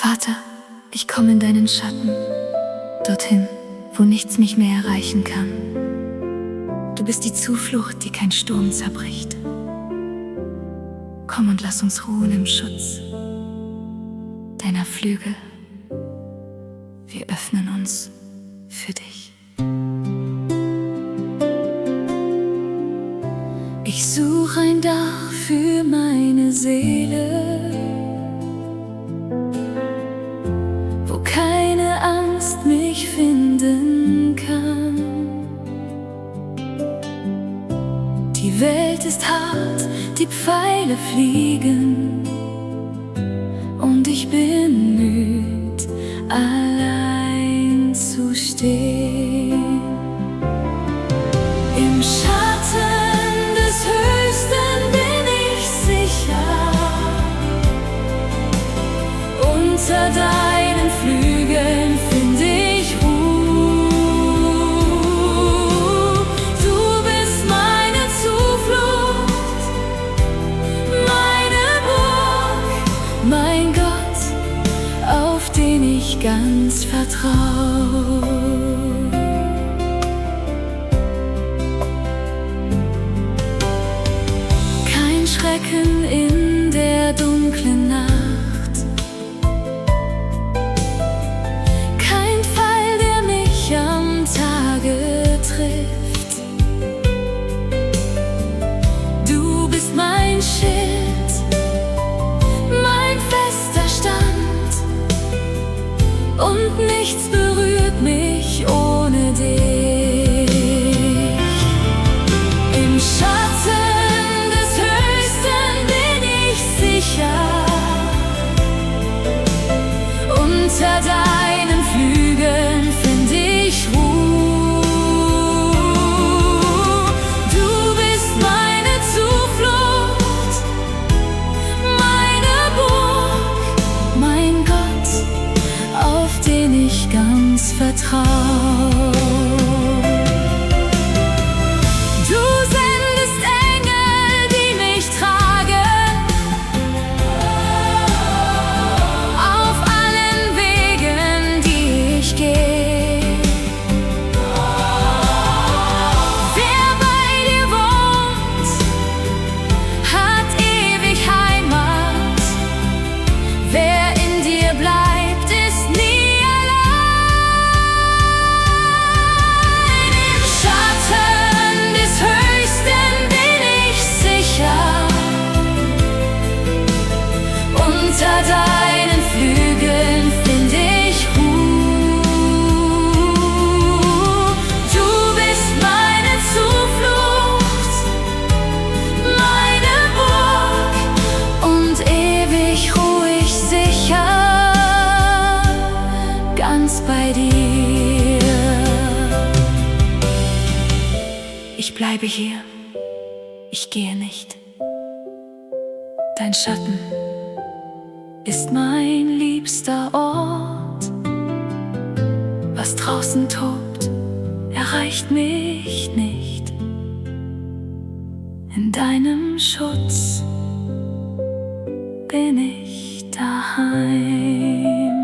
Vater, ich komme in deinen Schatten, dorthin, wo nichts mich mehr erreichen kann. Du bist die Zuflucht, die kein Sturm zerbricht. Komm und lass uns ruhen im Schutz deiner Flügel. Wir öffnen uns für dich. Ich suche ein Dach für meine Seele, wo keine Angst mich finden kann. Die Welt ist hart, die Pfeile fliegen, und ich bin müd, allein zu stehen. Im Schatten des Höchsten bin ich sicher, unter deinen Flügeln finde ich Ruhe. Du bist meine Zuflucht, meine Burg, mein Gott, auf den ich ganz vertraue. Kein Schrecken in der dunklen Nacht, kein Pfeil, der mich am Tage trifft. Du bist mein Schild, mein fester Stand, und nichts berührt mich ohne dich. Im Schatten des Höchsten bin ich sicher, unter deinen Flügeln finde ich Ruhe. Du bist meine Zuflucht, meine Burg, mein Gott, auf den ich ganz vertraue. Du sendest Engel, die mich tragen, auf allen Wegen, die ich gehe. Wer bei dir wohnt, hat ewig Heimat. Wer in dir bleibt, ist nie allein. Im Schatten des Höchsten bin ich sicher, unter deinen Flügeln finde ich Ruhe. Du bist meine Zuflucht, meine Burg, und ewig ruhig sicher, ganz bei dir. Ich bleibe hier, ich gehe nicht. Dein Schatten ist mein liebster Ort. Was draußen tobt, erreicht mich nicht. In deinem Schutz bin ich daheim.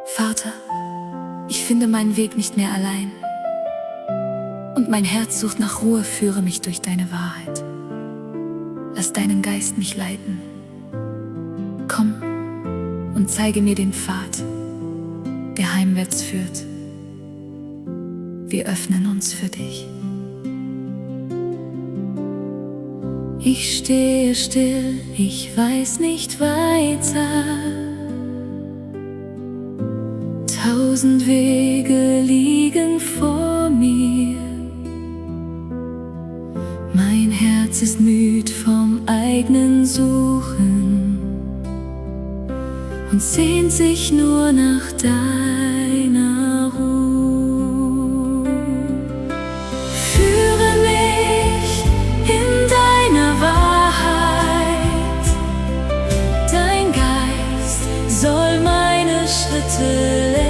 Vater, ich finde meinen Weg nicht mehr allein, und mein Herz sucht nach Ruhe. Führe mich durch deine Wahrheit. Lass deinen Geist mich leiten. Komm und zeige mir den Pfad, der heimwärts führt. Wir öffnen uns für dich. Ich stehe still, ich weiß nicht weiter. 1000 Wege liegen vor mir. Mein Herz ist müd vom eigenen Suchen und sehnt sich nur nach deiner Ruhe. Führe mich in deiner Wahrheit. Dein Geist soll meine Schritte lenken.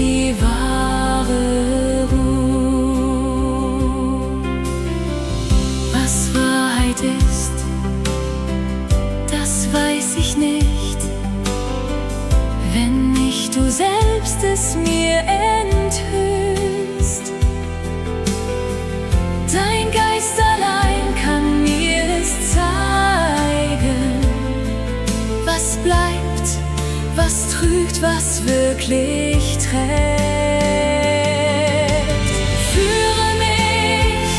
die wahre Ruhe. Was Wahrheit ist, das weiß ich nicht, wenn nicht du selbst es mir enthüllst. Dein Geist allein kann mir es zeigen, was bleibt, was trügt, was wirklich trägt. Führe mich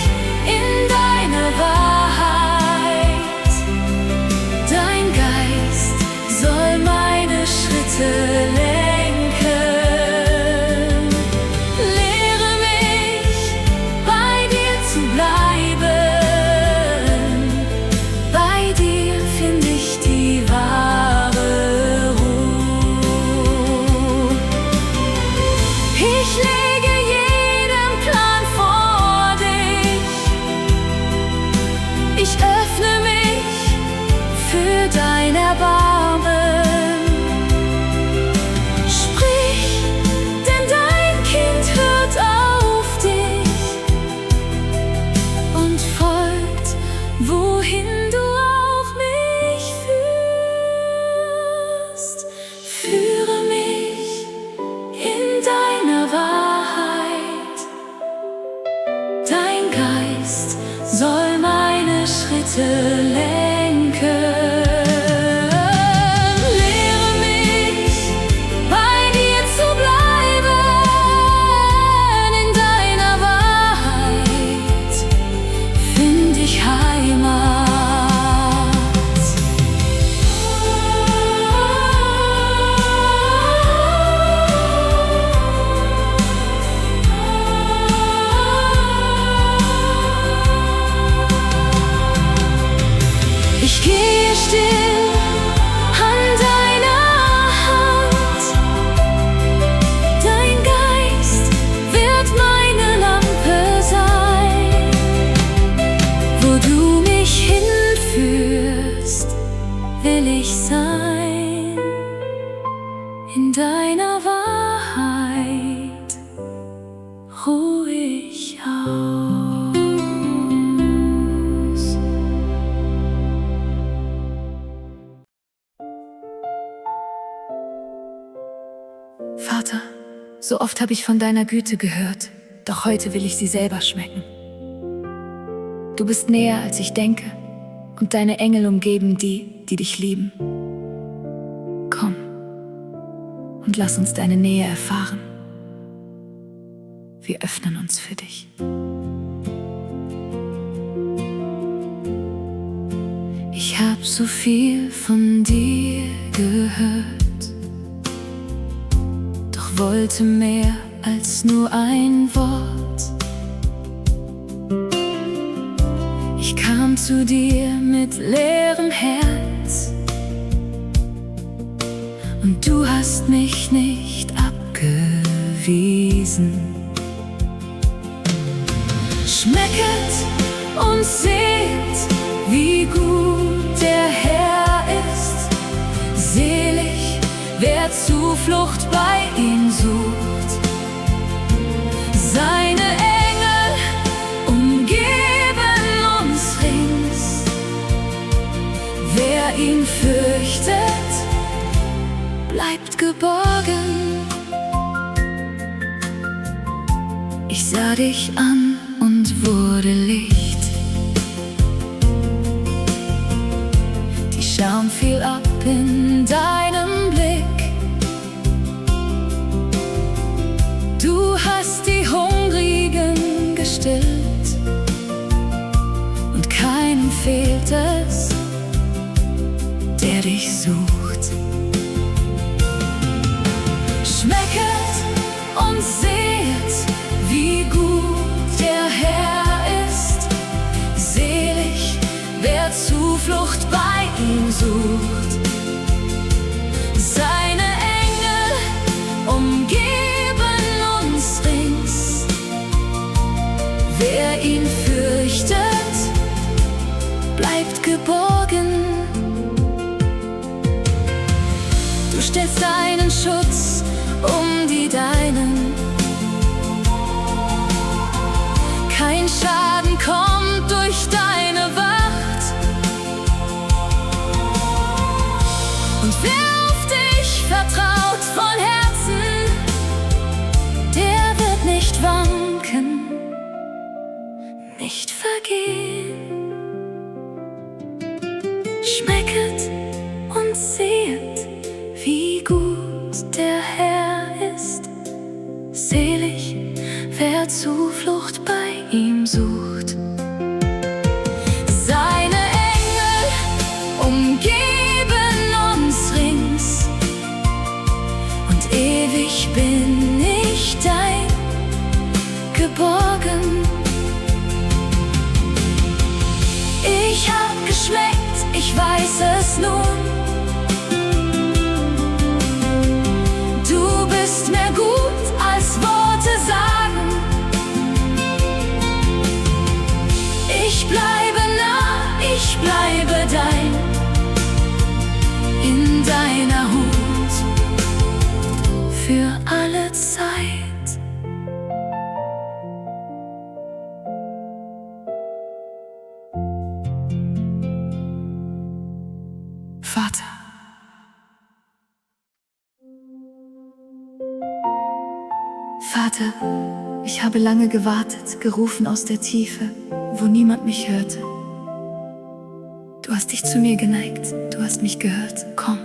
in deine Wahrheit, dein Geist soll meine Schritte lenken. Lehre mich, bei dir zu bleiben, bei dir finde ich die wahre Ruhe. Ich lege jeden Plan vor dich, ich öffne mich für dein Erbarmen. Sprich, denn dein Kind hört auf dich und folgt, wohin du auch mich führst. Führe mich in deiner Wahrheit, dein Geist soll meine Schritte lenken. Lehre mich, bei dir zu bleiben, in deiner Wahrheit find ich Heimat. Ich gehe still an deiner Hand, dein Geist wird meine Lampe sein. Wo du mich hinführst, will ich sein, in deiner Wahrheit ruhe ich aus. Vater, so oft habe ich von deiner Güte gehört, doch heute will ich sie selber schmecken. Du bist näher, als ich denke, und deine Engel umgeben die, die dich lieben. Komm und lass uns deine Nähe erfahren. Wir öffnen uns für dich. Ich hab so viel von dir gehört, doch wollte mehr als nur ein Wort. Ich kam zu dir mit leerem Herz und du hast mich nicht abgewiesen. Schmecket und seht, wie gut der Herr ist. Selig, wer Zuflucht bei ihm sucht. Seine Engel umgeben uns rings. Wer ihn fürchtet, bleibt geborgen. Ich sah dich an und wurde Licht. Die Scham fiel ab in deinem Blick. Du hast die Hungrigen gestillt und keinem fehlt es, der dich sucht. Schmecket und seht, wie gut der Herr ist. Selig, wer Zuflucht bei ihm sucht. Seine Engel umgeben uns rings. Wer ihn fürchtet, bleibt geborgen. Du stellst deinen Schutz um die Deinen. vergehen. Schmecket und sehet, wie gut der Herr ist. Selig, wer Zuflucht bei ihm sucht. Seine Engel umgeben uns rings, und ewig bin ich dein geborgen. Ich hab geschmeckt, ich weiß es nun. Du bist mir gut als Worte sagen. Ich bleibe nah, ich bleibe dein, in deiner Hut für alle Zeit. Vater. Vater, ich habe lange gewartet, gerufen aus der Tiefe, wo niemand mich hörte. Du hast dich zu mir geneigt, du hast mich gehört. Komm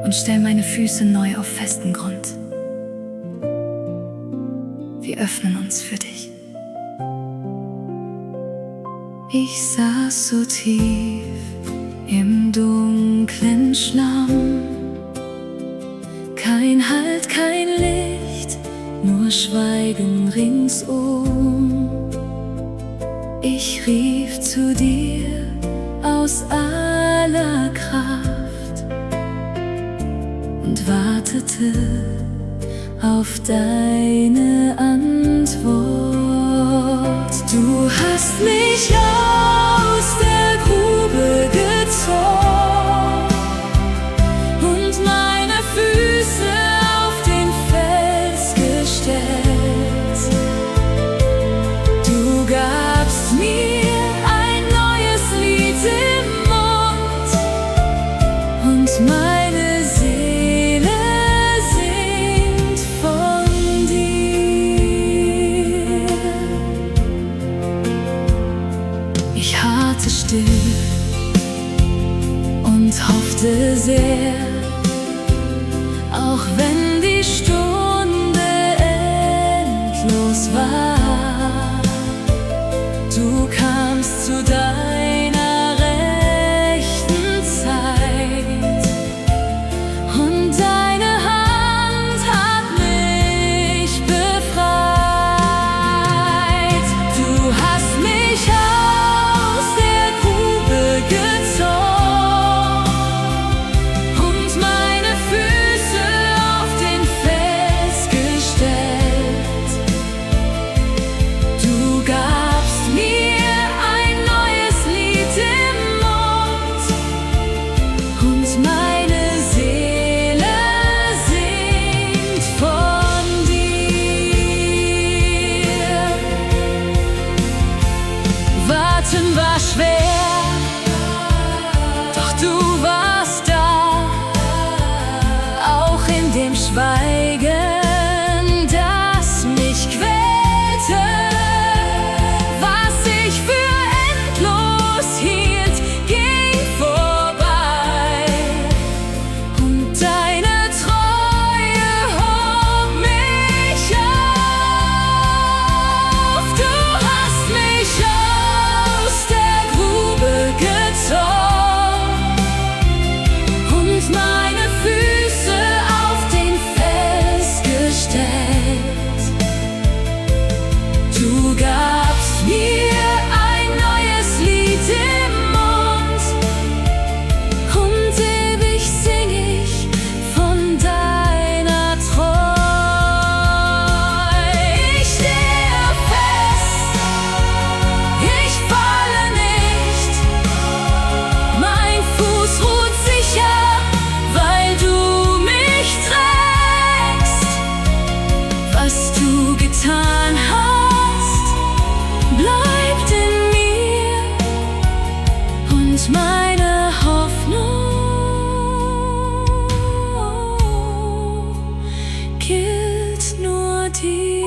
und stell meine Füße neu auf festen Grund. Wir öffnen uns für dich. Ich saß so tief im dunklen Schlamm, kein Halt, kein Licht, nur Schweigen ringsum. Ich rief zu dir aus aller Kraft und wartete auf deine Antwort. Du hast mich aus der Grube gezogen und meine Füße auf den Fels gestellt. Du gabst mir ein neues Lied im Mund und meine Seele singt von dir. Ich harrte still und hoffte sehr, auch wenn die Stunde endlos war. Du kamst zu deiner rechten Zeit und deine Hand hat mich befreit. Du hast mich aus der Grube gezogen und meine Füße auf den Fels gestellt. Du gabst mir ein neues Lied im Mund und meine Seele singt von dir. Warten war schwer, doch du warst da, auch in dem Schweigen, das mich quälte. Was ich für endlos hielt, ging vorbei, und deine Treue hob mich auf. Du hast mich aus der Grube gezogen und meine Füße auf den Fels gestellt. Du gabst mir ein neues Lied im Mund und ewig sing ich von deiner Treu. Ich stehe fest, ich falle nicht, mein Fuß ruht sicher, weil du mich trägst. Was du getan hast, bleibt in mir, und meine Hoffnung gilt nur dir.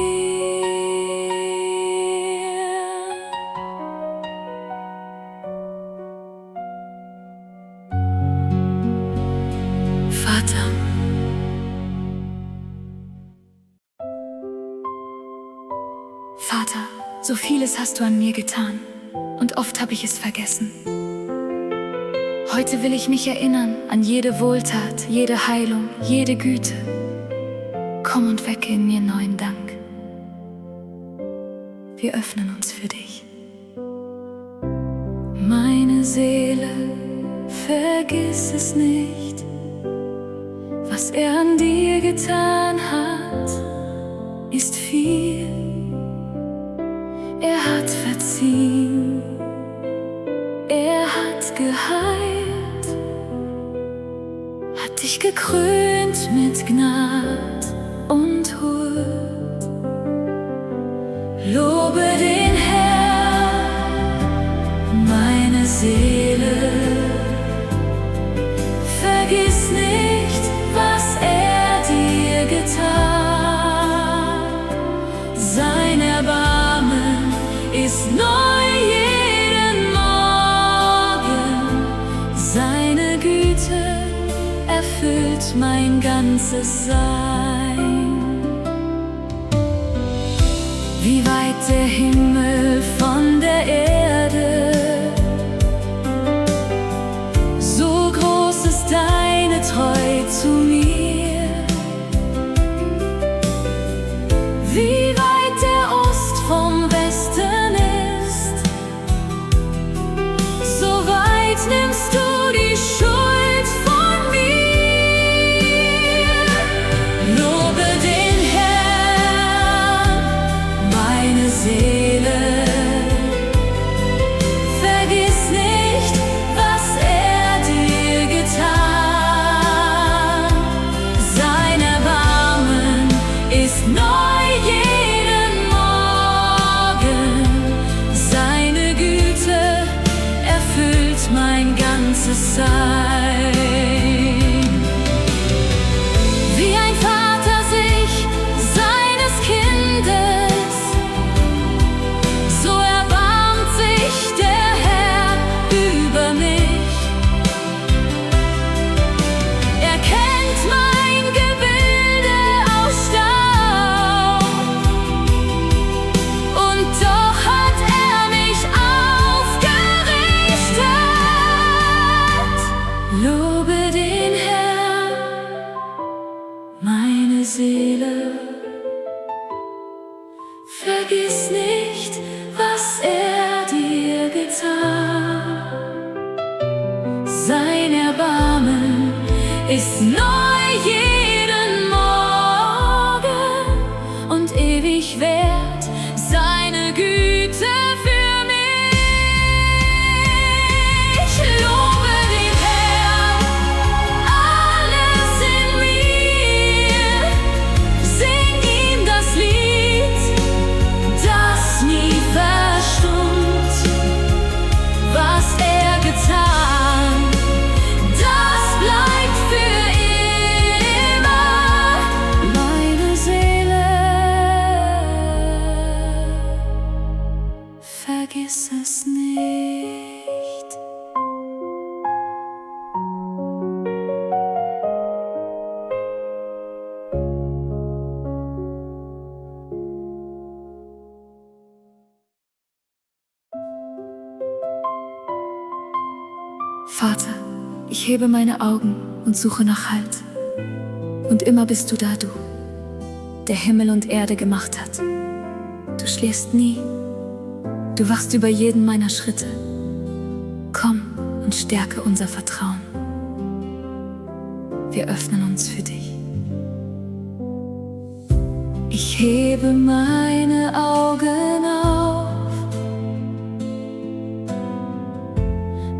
Vater, so vieles hast du an mir getan, und oft habe ich es vergessen. Heute will ich mich erinnern an jede Wohltat, jede Heilung, jede Güte. Komm und wecke in mir neuen Dank. Wir öffnen uns für dich. Meine Seele, vergiss es nicht, was er an dir getan hat, ist viel. Er hat verziehen, er hat geheilt, hat dich gekrönt mit Gnad und Huld. Lobe den Herrn, meine Seele, vergiss nicht, was er dir getan. Sein Erbarmen ist neu jeden Morgen, seine Güte erfüllt mein ganzes Sein. Wie weit der Himmel von der Erde, so groß ist deine Treu zu mir. Wie weit der Ost vom Westen ist, so weit nimmst du die Schuld von mir. Lobe den Herrn, meine Seele, vergiss nicht, was er dir getan. Sein Erbarmen ist neu jeden Morgen, seine Güte erfüllt mein ganzes Sein. Wie ein Vater sich seines Kindes, so erbarmt sich der Herr über mich. Er kennt mein Gebilde aus Staub, und doch hat er mich aufgerichtet. Lobe den Herrn, meine Seele, vergiss nicht, was er dir getan. Sein Erbarmen ist neu jeden Morgen und ewig wert seine Güte für mich. Lobe den Herrn, alles in mir, sing ihm das Lied, das nie verstummt. Was er getan, das bleibt für immer. Meine Seele, vergiss es nicht. Vater, ich hebe meine Augen und suche nach Halt. Und immer bist du da, du, der Himmel und Erde gemacht hat. Du schläfst nie, du wachst über jeden meiner Schritte. Komm und stärke unser Vertrauen. Wir öffnen uns für dich. Ich hebe meine Augen auf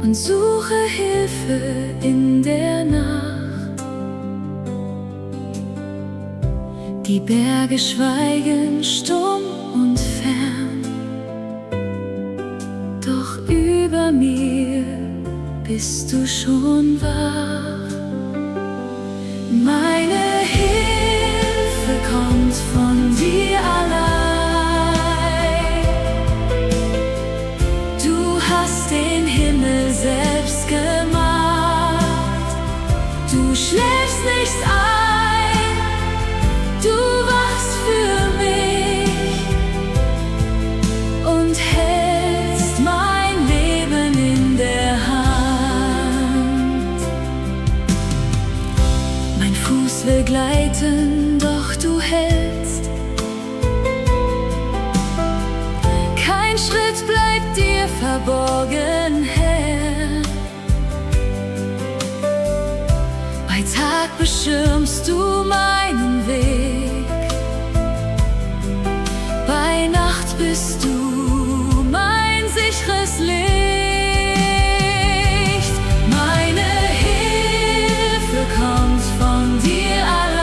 und suche Hilfe in der Nacht. Die Berge schweigen stumm und fern, doch über mir bist du schon wach. Meine Hilfe kommt von dir allein. Du hast den Himmel selbst gemacht. Du schläfst nicht ein, du wachst für mich. Seiten, doch du hältst. Kein Schritt bleibt dir verborgen, Herr. Bei Tag beschirmst du meinen Weg, bei Nacht bist du mein sicheres Licht. Meine Hilfe kommt von dir allein.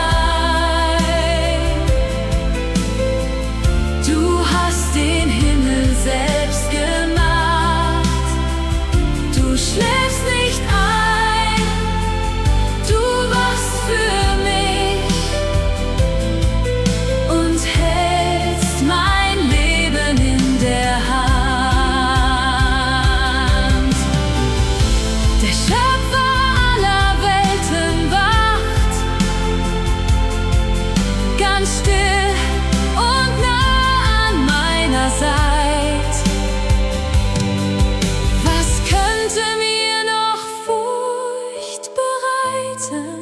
Du hast den Himmel selbst gemacht. Du schläfst nicht ein, du wachst für mich und hältst mein Leben in der Hand. Der Schöpfer aller Welten wacht, ganz still und nah an meiner Seite. Was könnte mir noch Furcht bereiten,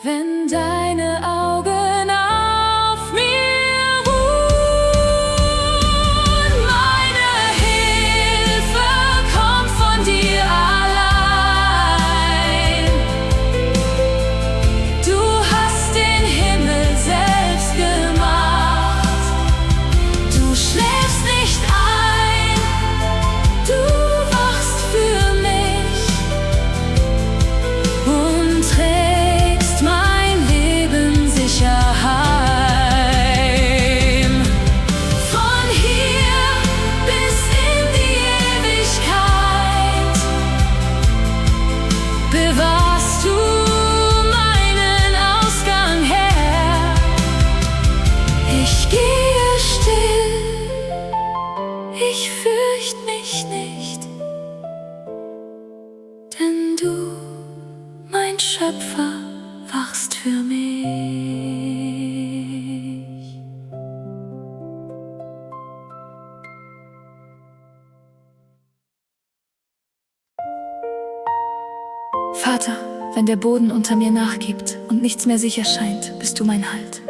wenn deine Augen auf mir ruhen? Meine Hilfe kommt von dir allein. Du hast den Himmel selbst gemacht. Du schläfst nicht ein, du wachst für mich und trägst mein Leben sicher heim. Von hier bis in die Ewigkeit bewahrst du meinen Ausgang, Herr. Ich gehe still, ich fürcht mich nicht, denn du, mein Schöpfer, wachst für mich. Vater, wenn der Boden unter mir nachgibt und nichts mehr sicher scheint, bist du mein Halt.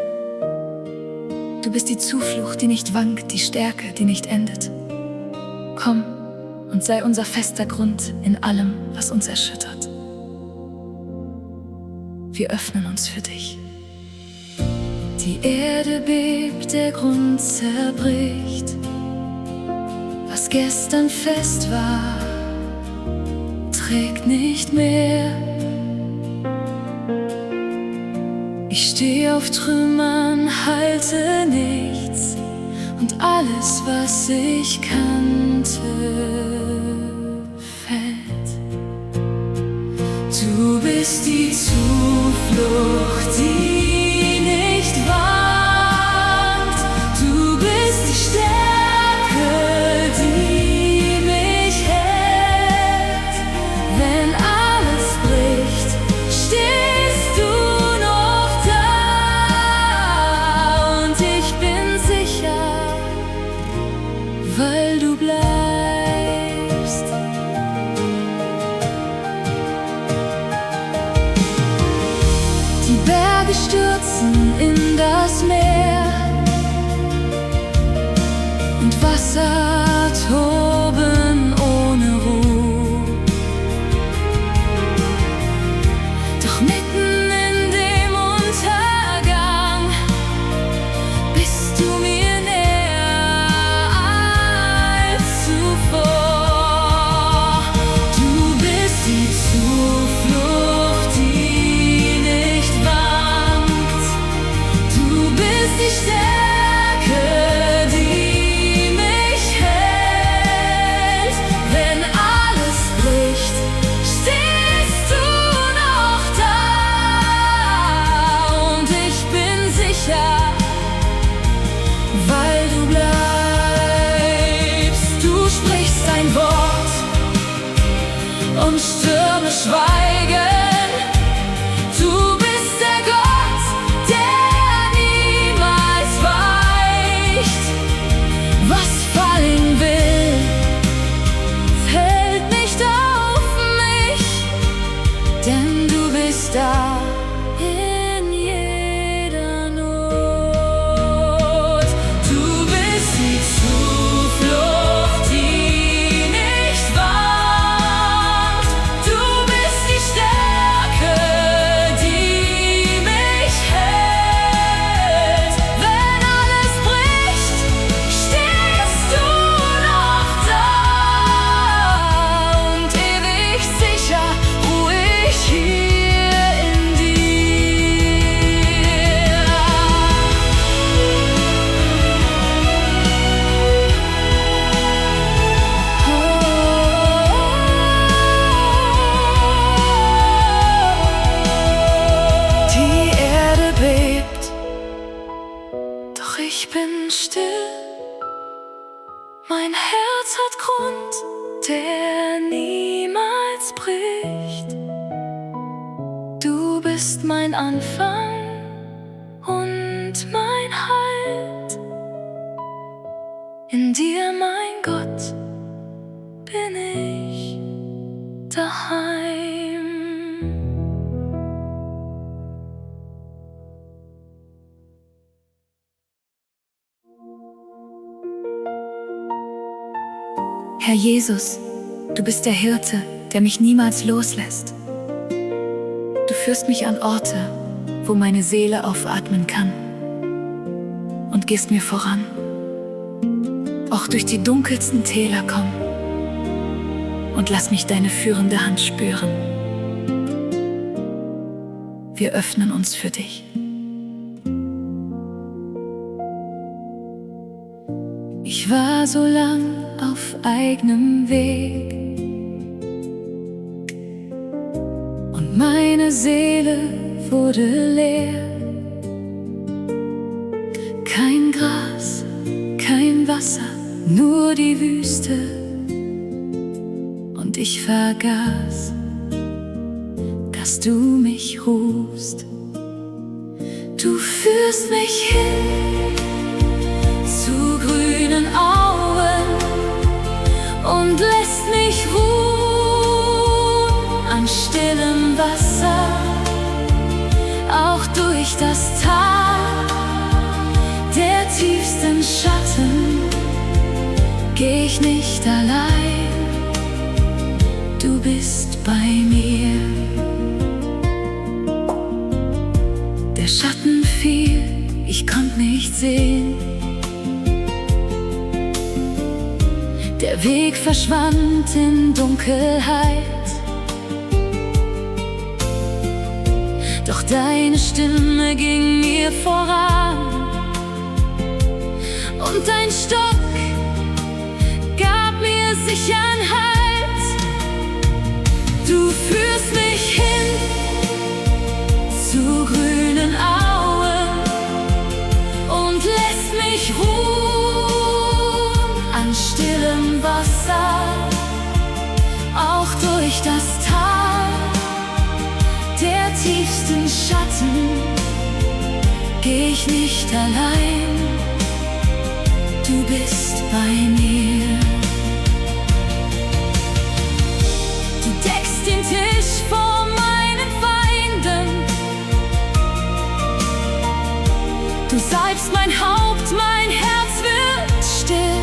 Du bist die Zuflucht, die nicht wankt, die Stärke, die nicht endet. Komm und sei unser fester Grund in allem, was uns erschüttert. Wir öffnen uns für dich. Die Erde bebt, der Grund zerbricht. Was gestern fest war, trägt nicht mehr. Ich stehe auf Trümmern, halte nichts, und alles, was ich kannte, fällt. Du bist die Zuflucht, die nicht wankt. Du bist die Stärke, die mich hält. Wenn alles bricht, stehst du noch da, und ich bin sicher, weil du bleibst. Die Berge stürzen in das Meer und Wasser toben ohne Ruhe. Doch mitten in dem Untergang bist du mir näher als zuvor. Du bist die Zuflucht, die nicht wankt. Du bist die Stärke, die mich hält. Wenn alles bricht, stehst du noch da, und ich bin sicher, weil du bleibst. Du sprichst ein Wort und Stürme schweigen. Du bist der Gott, der niemals weicht. Was fallen will, fällt nicht auf mich, denn du bist da Doch ich bin still, mein Herz hat Grund, der niemals bricht. Du bist mein Anfang und mein Halt. In dir, mein Gott, bin ich daheim. Herr Jesus, du bist der Hirte, der mich niemals loslässt. Du führst mich an Orte, wo meine Seele aufatmen kann, und gehst mir voran. Auch durch die dunkelsten Täler komm und lass mich deine führende Hand spüren. Wir öffnen uns für dich. Ich war so lang auf eigenem Weg und meine Seele wurde leer. Kein Gras, kein Wasser, nur die Wüste, und ich vergaß, dass du mich rufst. Du führst mich hin zu grünen Auen und lässt mich ruhen an stillem Wasser. Auch durch das Tal der tiefsten Schatten geh ich nicht allein, du bist bei mir. Der Schatten fiel, ich konnt nicht sehen. Der Weg verschwand in Dunkelheit. Doch deine Stimme ging mir voran und dein Stock gab mir sichern Halt. Du führst mich hin zu grünen Auen und lässt mich ruhen an stillem Wasser. Auch durch das Tal der tiefsten Schatten geh ich nicht allein, du bist bei mir. Du deckst den Tisch vor meinen Feinden, du salbst mein Haupt, mein Herz wird still.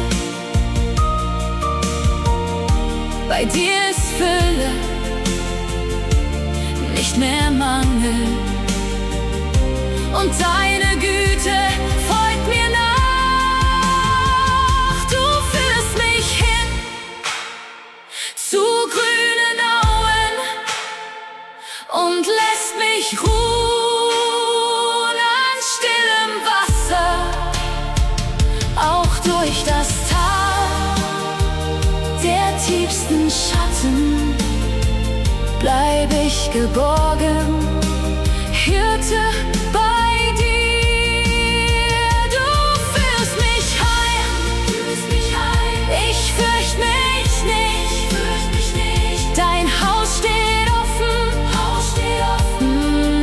Bei dir ist Fülle, nicht mehr Mangel, und deine Güte folgt mir nach. Du führst mich hin zu grünen Auen und lässt mich ruhen an stillem Wasser. Auch durch das Tal der tiefsten Schatten bleib ich geborgen, Hirte bei dir. Du führst mich heim, ich fürcht mich nicht. Dein Haus steht offen,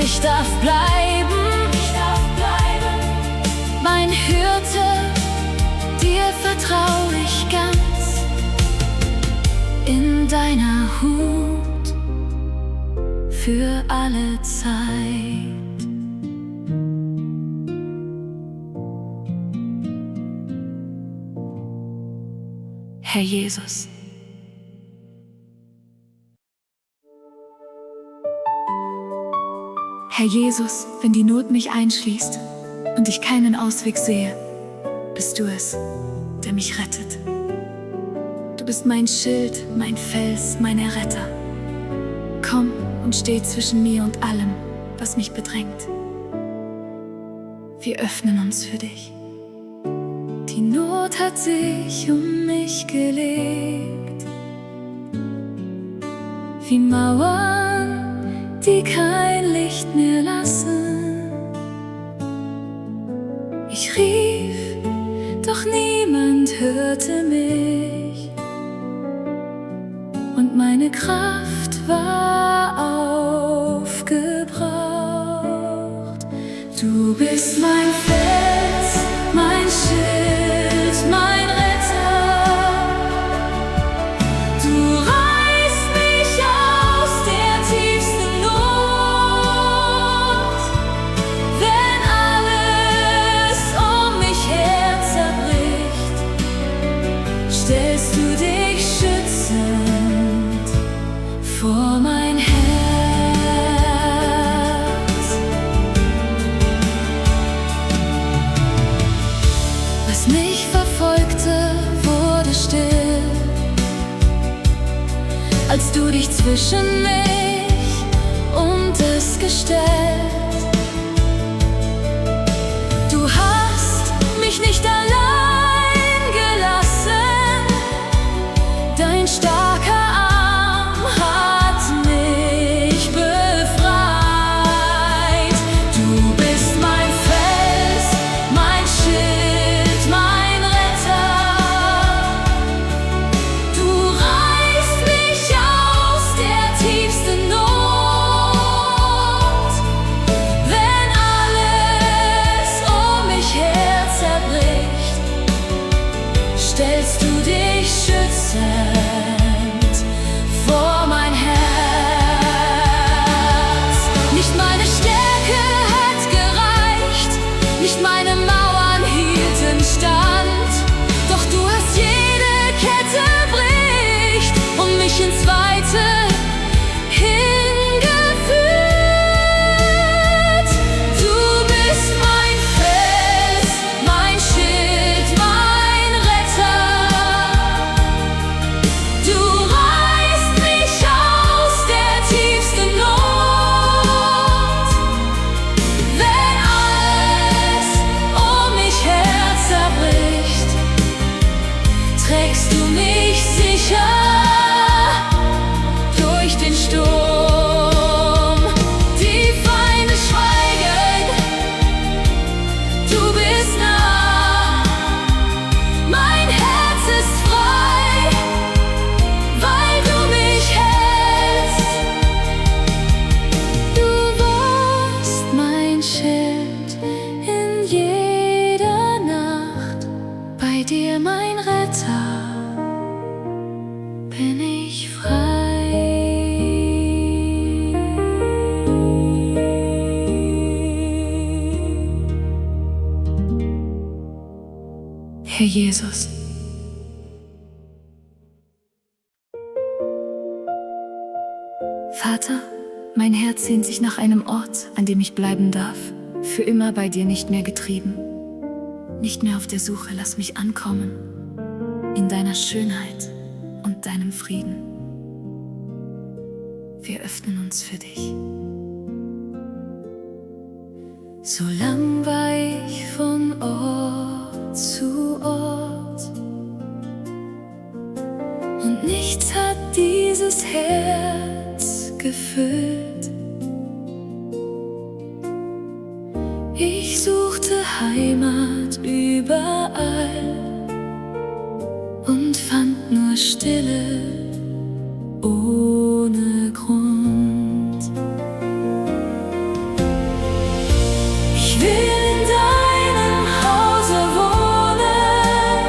ich darf bleiben. Mein Hirte, dir vertrau ich ganz, in deiner Hut für alle Zeit. Herr Jesus. Herr Jesus, wenn die Not mich einschließt und ich keinen Ausweg sehe, bist du es, der mich rettet. Du bist mein Schild, mein Fels, mein Erretter. Komm und steh zwischen mir und allem, was mich bedrängt. Wir öffnen uns für dich. Die Not hat sich um mich gelegt, wie Mauern, die kein Licht mehr lassen. Ich Ich rief, doch niemand hörte mich, und meine Kraft war aufgebraucht. Du bist mein Fels, mein Schild, mein Retter. Du reißt mich aus der tiefsten Not. Wenn alles um mich her zerbricht, stellst du dich schützend vor mein Herz. Was mich verfolgte, wurde still, als du dich zwischen mich und es gestellt. Du hast mich nicht allein gelassen, dein starker Arm hat mich befreit. Du bist mein Fels, mein Schild, mein Retter. Du reißt mich aus der tiefsten Not. Wenn alles um mich her zerbricht, stellst du dich schützend vor mein Herz. Nicht meine Stärke hat gereicht, nicht meine Mauern hielten stand, doch du hast jede Kette bricht und mich ins Weite hingeführt. Du bist mein Fels, mein Schild, mein Retter. Du reißt mich aus der tiefsten Not. Wenn alles um mich her zerbricht, trägst du mich sicher durch den Sturm. Die Feinde schweigen, du bist nah. Mein Herz ist frei, weil du mich hältst. Du warst mein Schild in jeder Nacht, bei dir mein Retter, bin ich frei. Herr Jesus, Vater, mein Herz sehnt sich nach einem Ort, an dem ich bleiben darf, für immer bei dir, nicht mehr getrieben, nicht mehr auf der Suche. Lass mich ankommen in deiner Schönheit und deinem Frieden. Wir öffnen uns für dich. So lang war ich von Ort zu Ort, und nichts hat dieses Herz gefüllt. Ich suchte Heimat überall und fand nur Stille ohne Grund. Ich will in deinem Hause wohnen,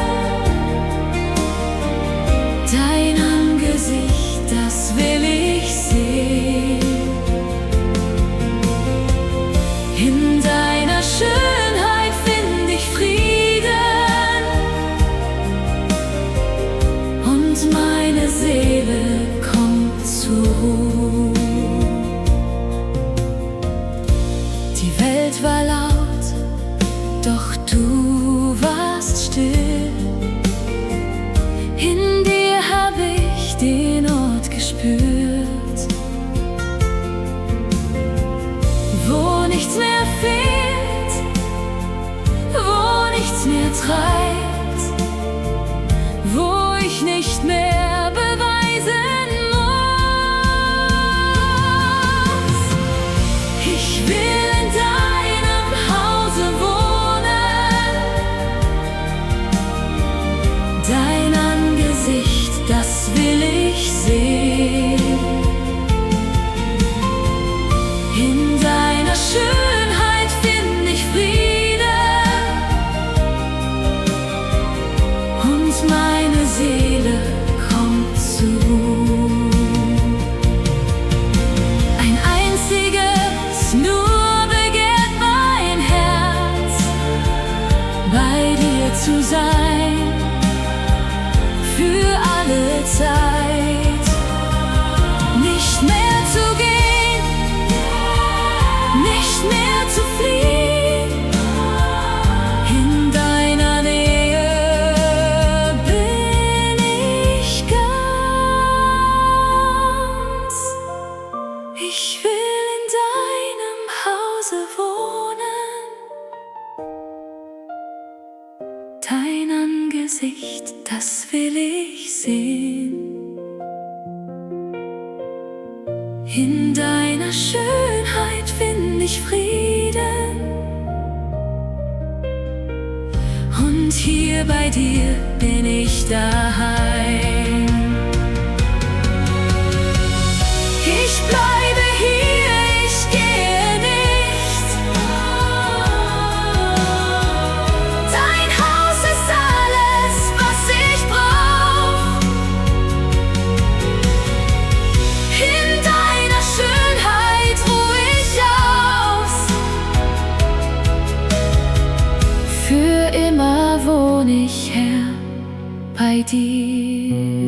dein Angesicht, das will ich sehen. In deiner Schönheit find ich Frieden, und meine Seele kommt zur Ruhe. Die Welt war laut, doch du warst still. In dir hab ich den Ort gespürt, wo nichts mehr fehlt, wo nichts mehr treibt, wo ich nicht mehr beweisen muss. Ich will in deinem Hause wohnen, bei dir zu sein, für alle Zeit, nicht mehr zu gehen, nicht mehr zu fliehen, in deiner Nähe bin ich ganz. Ich will in deinem Hause wohnen, dein Angesicht, das will ich sehen. In deiner Schönheit find ich Frieden, und hier bei dir bin ich daheim. Ich bleibe hier, ich gehe nicht. Dein Haus ist alles, was ich brauch. In deiner Schönheit ruh ich aus. Für immer wohn ich, Herr, bei dir.